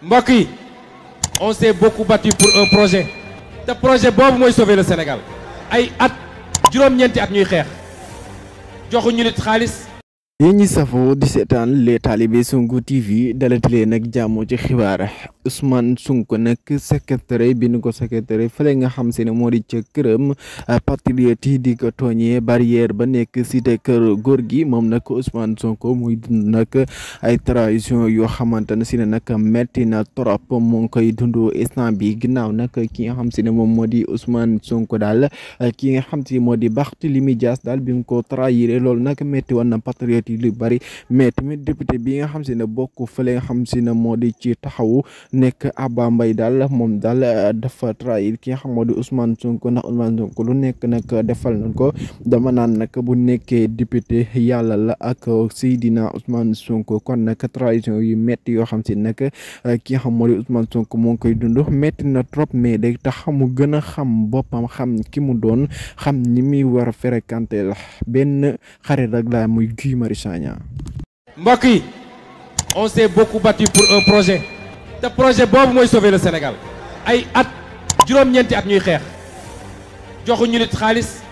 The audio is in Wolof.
mbokk yi on s'est beaucoup battu pour un projet te projet boobu mooy sauver le Sénégal ay at juróom-ñeenti at ñuy xeex joxuñu nit xaalis. yéen ñi safoo di seetaan les talibé Sonko TV dalatilee nag jàmm ci xibaar Ousmane Sonko nag secrétaire bi nu ko secrétaire fële nga xam se ne moo di ca këram patriote yi di ko tooñee barrière ba nekk cité kër góor gi moom nag Ousmane Sonko muy dund nag ay trahison yoo xamante ne si ne nag metti na trop mu ngi koy dund instant bi ginnaaw nag ki nga xam se ne moom moo di Ousmane Sonko daal ki nga xam si moo di Barthélémy Dias daal bi mu ko trahir loolu nag metti woon na patriote lu bari mais tamit député bi nga xam si ne bokk fële nga xam si ne moo di ci taxawu nekk Abba Mbaye daal moom daal dafa trahir ki nga xam moo di Ousmane Sonko ndax Ousmane Sonko lu nekk nag defal nañ ko dama naan nag bu nekkee député yàlla la ak Seydina Ousmane Sonko kon nag trahison yu metti yoo xam si nag ki nga xam moo di Ousmane Sonko moo ngi koy dund metti na trop mais day tax mu gën a xam boppam xam ki mu doon xam ni muy war a fréquenter la benn xarit rek la muy Guy Marius Sagna. mbokk yi on s'est beaucoup battu pour un projet te projet boobu mooy sauver le Sénégal ay at juróom-ñeenti at ñuy xeex joxuñu nit xaalis